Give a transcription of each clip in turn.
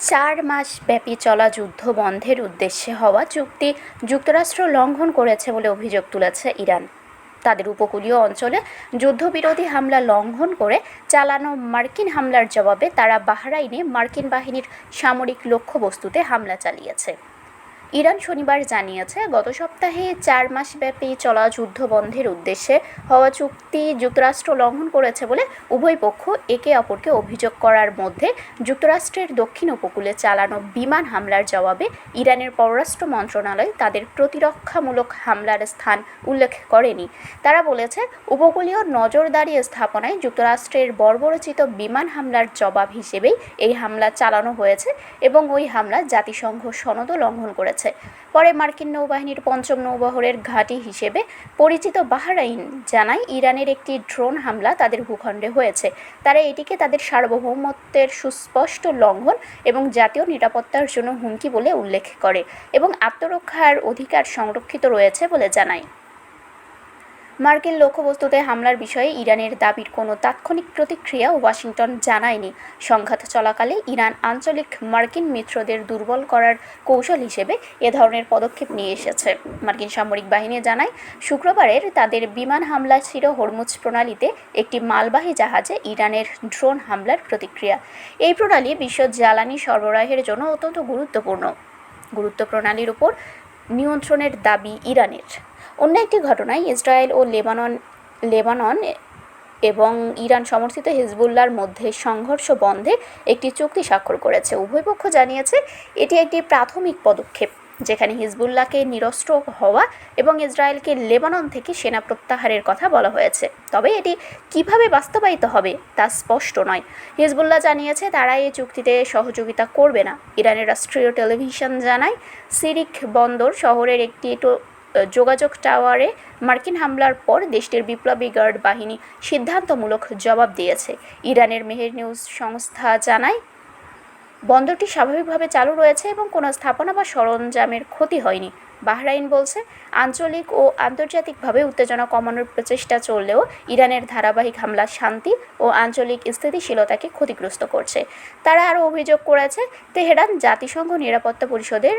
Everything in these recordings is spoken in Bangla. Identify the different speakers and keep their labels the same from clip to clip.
Speaker 1: 4 মাস ব্যাপী চলা যুদ্ধ বন্ধের উদ্দেশ্যে হওয়া চুক্তি যুক্তরাষ্ট্র লঙ্ঘন করেছে বলে অভিযোগ তুলেছে ইরান। তাদের উপকূলীয় অঞ্চলে যুদ্ধবিরোধী হামলা লঙ্ঘন করে চালানো মার্কিন হামলার জবাবে তারা বাহরাইনে মার্কিন বাহিনীর সামরিক লক্ষ্যবস্তুতে হামলা চালিয়েছে। ইরান শনিবার জানিয়েছে, গত সপ্তাহে 4 মাসব্যাপী চলা যুদ্ধ বন্ধের উদ্দেশ্যে হওয়া চুক্তি যুক্তরাষ্ট্র লঙ্ঘন করেছে বলে উভয় পক্ষ একে অপরকে অভিযোগ করার মধ্যে যুক্তরাষ্ট্রের দক্ষিণ উপকূলে চালানো বিমান হামলার জবাবে ইরানের পররাষ্ট্র মন্ত্রণালয় তাদের প্রতিরক্ষামূলক হামলার স্থান উল্লেখ করেনি। তারা বলেছে, উপকূলীয় নজরদারি স্থাপনায় যুক্তরাষ্ট্রের বর্বরোচিত বিমান হামলার জবাব হিসেবেই এই হামলা চালানো হয়েছে এবং ওই হামলা জাতিসংঘ সনদও লঙ্ঘন করেছে। পরে মার্কিন নৌবাহিনীর ৫ম নৌবহরের ঘাঁটি হিসেবে পরিচিত বাহরাইন জানায়, ইরানের একটি ড্রোন হামলা তাদের ভূখণ্ডে হয়েছে। তারা এটিকে তাদের সার্বভৌমত্বের সুস্পষ্ট লঙ্ঘন এবং জাতীয় নিরাপত্তার জন্য হুমকি বলে উল্লেখ করে এবং আত্মরক্ষার অধিকার সংরক্ষিত রয়েছে বলে জানায়। মার্কিন লক্ষ্যবস্তুতে হামলার বিষয়ে ইরানের দাবির কোনো তাৎক্ষণিক প্রতিক্রিয়া ওয়াশিংটন জানায়নি। সংঘাত চলাকালে ইরান আঞ্চলিক মার্কিন মিত্রদের দুর্বল করার কৌশল হিসেবে এ ধরনের পদক্ষেপ নিয়ে এসেছে। মার্কিন সামরিক বাহিনী জানায়, শুক্রবারের তাদের বিমান হামলা ছিল হরমুজ প্রণালীতে একটি মালবাহী জাহাজে ইরানের ড্রোন হামলার প্রতিক্রিয়া। এই প্রণালী বিশ্ব জ্বালানি সরবরাহের জন্য অত্যন্ত গুরুত্ব প্রণালীর উপর নিয়ন্ত্রণের দাবি ইরানের। অন্য একটি ঘটনায় ইসরায়েল ও লেবানন এবং ইরান সমর্থিত হিজবুল্লাহর মধ্যে সংঘর্ষ বন্ধে একটি চুক্তি স্বাক্ষর করেছে। উভয় পক্ষ জানিয়েছে, এটি একটি প্রাথমিক পদক্ষেপ যেখানে হিজবুল্লাহকে নিরস্ত্র হওয়া এবং ইসরায়েলকে লেবানন থেকে সেনা প্রত্যাহারের কথা বলা হয়েছে। তবে এটি কিভাবে বাস্তবায়িত হবে তা স্পষ্ট নয়। হিজবুল্লাহ জানিয়েছে তারা এই চুক্তিতে সহযোগিতা করবে না। ইরানের রাষ্ট্রীয় টেলিভিশন জানায়, সিরিক বন্দর শহরের একটি যোগাযোগ টাওয়ারে মার্কিন হামলার পর দেশটির বিপ্লবী গার্ড বাহিনী সিদ্ধান্তমূলক জবাব দিয়েছে। ইরানের মেহের নিউজ সংস্থা জানায়, বন্দরটি স্বাভাবিকভাবে চালু রয়েছে এবং কোনো স্থাপনা বা সরঞ্জামের ক্ষতি হয়নি। বাহরাইন বলছে, আঞ্চলিক ও আন্তর্জাতিকভাবে উত্তেজনা কমানোর প্রচেষ্টা চললেও ইরানের ধারাবাহিক হামলা শান্তি ও আঞ্চলিক স্থিতিশীলতাকে ক্ষতিগ্রস্ত করছে। তারা আরও অভিযোগ করেছে, তেহরান জাতিসংঘ নিরাপত্তা পরিষদের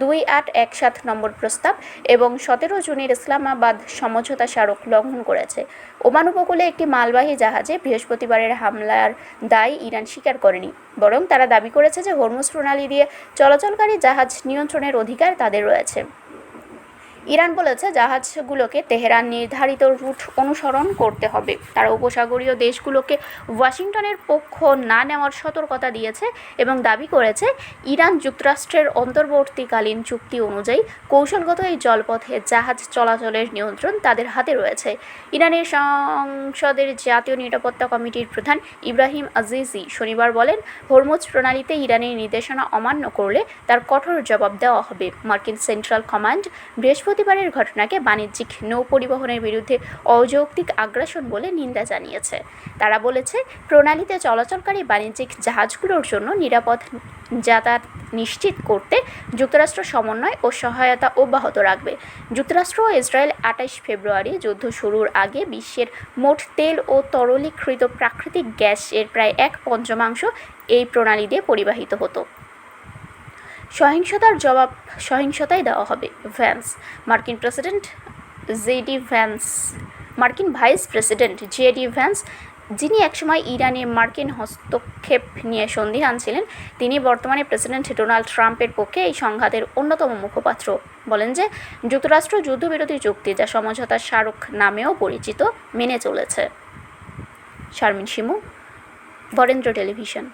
Speaker 1: 2817 নম্বর প্রস্তাব এবং 17 জুনের ইসলামাবাদ সমঝোতা স্মারক লঙ্ঘন করেছে। ওমান উপকূলে একটি মালবাহী জাহাজে বৃহস্পতিবারের হামলার দায় ইরান স্বীকার করেনি, বরং তারা দাবি করেছে যে হরমুজ প্রণালী দিয়ে চলাচলকারী জাহাজ নিয়ন্ত্রণের অধিকার তাদের রয়েছে। ইরান বলেছে, জাহাজগুলোকে তেহরান নির্ধারিত রুট অনুসরণ করতে হবে। তারা উপসাগরীয় দেশগুলোকে ওয়াশিংটনের পক্ষ না নেওয়ার সতর্কতা দিয়েছে এবং দাবি করেছে, ইরান যুক্তরাষ্ট্রের অন্তর্বর্তীকালীন চুক্তি অনুযায়ী কৌশলগত এই জলপথে জাহাজ চলাচলের নিয়ন্ত্রণ তাদের হাতে রয়েছে। ইরানের সংসদের জাতীয় নিরাপত্তা কমিটির প্রধান ইব্রাহিম আজিজি শনিবার বলেন, হরমুজ প্রণালীতে ইরানের নির্দেশনা অমান্য করলে তার কঠোর জবাব দেওয়া হবে। মার্কিন সেন্ট্রাল কমান্ড বৃহস্পতিবারের ঘটনাকে বাণিজ্যিক নৌ পরিবহনের বিরুদ্ধে অযৌক্তিক আগ্রাসন বলে নিন্দা জানিয়েছে। তারা বলেছে, প্রণালীতে চলাচলকারী বাণিজ্যিক জাহাজগুলোর জন্য নিরাপদ যাতায়াত নিশ্চিত করতে যুক্তরাষ্ট্র সমন্বয় ও সহায়তা অব্যাহত রাখবে। যুক্তরাষ্ট্র ও ইসরায়েল 28 ফেব্রুয়ারি যুদ্ধ শুরুর আগে বিশ্বের মোট তেল ও তরলীকৃত প্রাকৃতিক গ্যাসের প্রায় 1/5 এই প্রণালী দিয়ে পরিবাহিত হতো। সহিংসতার জবাব সহিংসতায় দেওয়া হবে, ভ্যান্স। মার্কিন ভাইস প্রেসিডেন্ট জেডি ভ্যান্স, যিনি একসময় ইরানে মার্কিন হস্তক্ষেপ নিয়ে সন্দিহান ছিলেন, তিনি বর্তমানে প্রেসিডেন্ট ডোনাল্ড ট্রাম্পের পক্ষে এই সংঘাতের অন্যতম মুখপাত্র, বলেন যে যুক্তরাষ্ট্র যুদ্ধবিরতি চুক্তি, যা সমঝোতা স্মারক নামেও পরিচিত, মেনে চলেছে। শারমিন শিমু, বরেন্দ্র টেলিভিশন।